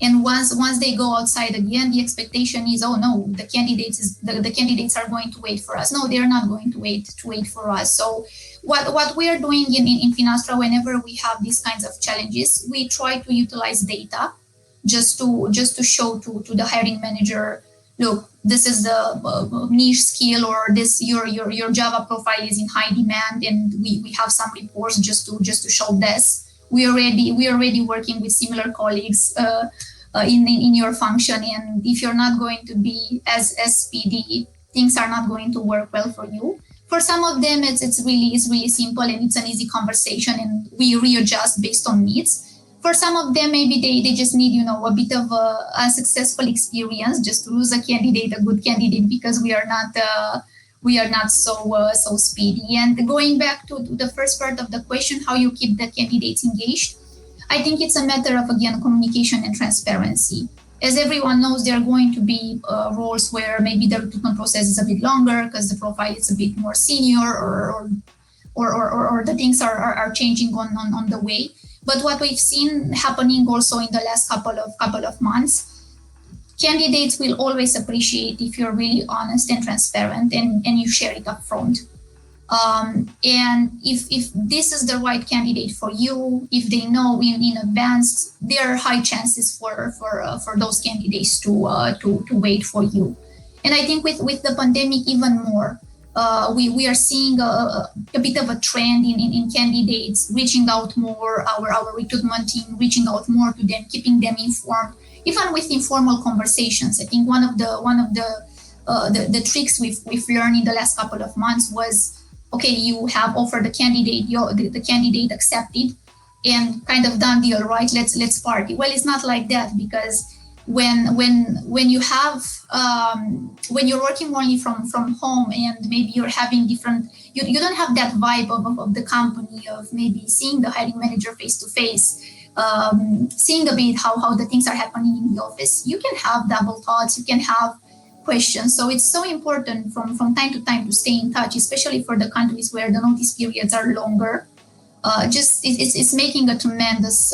And once they go outside again, the expectation is, oh no, the candidates are going to wait for us. No, they're not going to wait for us. So what we are doing in Finastra, whenever we have these kinds of challenges, we try to utilize data just to show to the hiring manager, look, this is the niche skill, or this your Java profile is in high demand, and we have some reports just to show this. We already working with similar colleagues in your function, and if you're not going to be as speedy, things are not going to work well for you. For some of them, it's really simple and it's an easy conversation, and we readjust based on needs. For some of them, maybe they just need, a bit of a successful experience just to lose a good candidate, because we are we are not so speedy. And going back to the first part of the question, how you keep the candidates engaged, I think it's a matter of, again, communication and transparency. As everyone knows, there are going to be roles where maybe the recruitment process is a bit longer because the profile is a bit more senior, or the things are changing on the way. But what we've seen happening also in the last couple of months, candidates will always appreciate if you're really honest and transparent and you share it up front. And if this is the right candidate for you, if they know in advance, there are high chances for those candidates to wait for you. And I think with the pandemic even more, we are seeing a bit of a trend in candidates reaching out more, our recruitment team reaching out more to them, keeping them informed, even with informal conversations. I think one of the tricks we've learned in the last couple of months was, okay, you have offered the candidate, the candidate accepted, and kind of done deal, right? Let's party. Well, it's not like that, because when you have when you're working only from home, and maybe you're having different, you don't have that vibe of the company, of maybe seeing the hiring manager face to face, seeing a bit how the things are happening in the office. You can have double thoughts, you can have questions. So it's so important from time to time to stay in touch, especially for the countries where the notice periods are longer. It's making a tremendous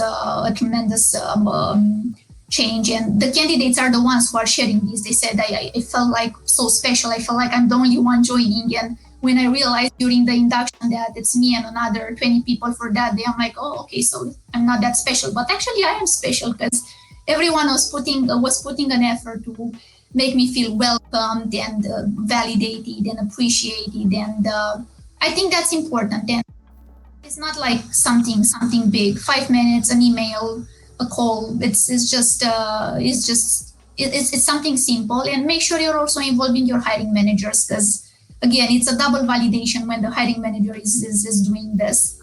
change, and the candidates are the ones who are sharing this. They said, I felt like so special. I felt like I'm the only one joining, and when I realized during the induction that it's me and another 20 people for that day, I'm like, oh, okay, so I'm not that special, but actually I am special, because everyone was putting an effort to make me feel welcomed and validated and appreciated, and I think that's important. And it's not like something big, 5 minutes, an email, a call. It's something simple. And make sure you're also involving your hiring managers, because again, it's a double validation when the hiring manager is doing this.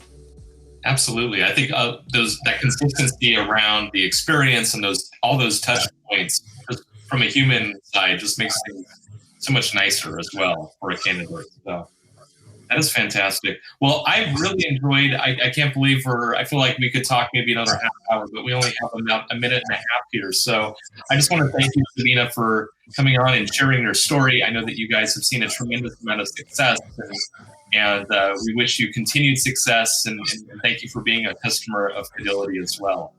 Absolutely. I think that consistency around the experience and all those touch points from a human side just makes things so much nicer as well for a candidate. So that is fantastic. Well, I really enjoyed, I can't believe I feel like we could talk maybe another half hour, but we only have about a minute and a half here. So I just want to thank you, Sabina, for coming on and sharing your story. I know that you guys have seen a tremendous amount of success, and we wish you continued success, and thank you for being a customer of Fidelity as well.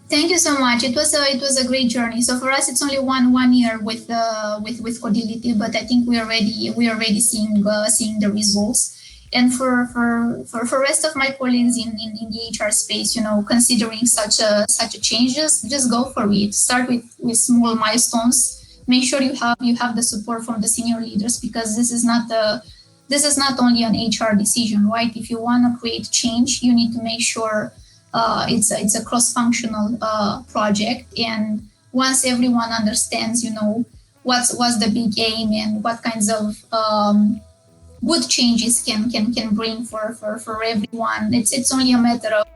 Thank you so much. It was a great journey. So for us, it's only one year with Fidelity, but I think we are already seeing the results. And for rest of my colleagues in the HR space, considering such a changes, just go for it. Start with small milestones. Make sure you have the support from the senior leaders, because this is not only an HR decision, right? If you want to create change, you need to make sure it's a cross-functional project, and once everyone understands, what's the big aim and what kinds of good changes can bring for everyone, it's only a matter of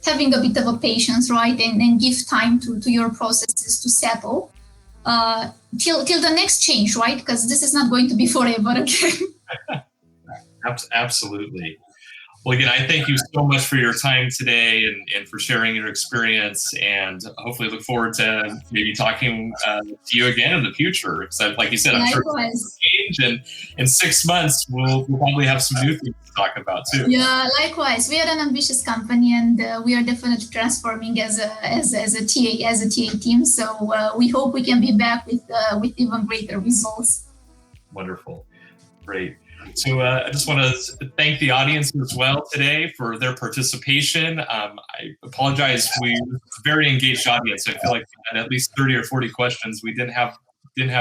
having a bit of a patience, right, and give time to your processes to settle till the next change, right? Because this is not going to be forever again. Absolutely. Well, again, I thank you so much for your time today and for sharing your experience, and hopefully look forward to maybe talking to you again in the future. Because like you said, I'm sure it's going to change, and in 6 months, we'll probably have some new things to talk about too. Yeah, likewise. We are an ambitious company, and we are definitely transforming as a TA team. So we hope we can be back with even greater results. Wonderful. Great. So I just want to thank the audience as well today for their participation. I apologize. We're a very engaged audience. I feel like we had at least 30 or 40 questions. We didn't have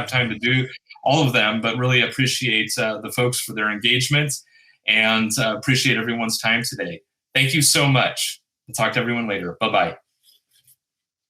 time to do all of them, but really appreciate the folks for their engagement, and appreciate everyone's time today. Thank you so much. We'll talk to everyone later. Bye-bye.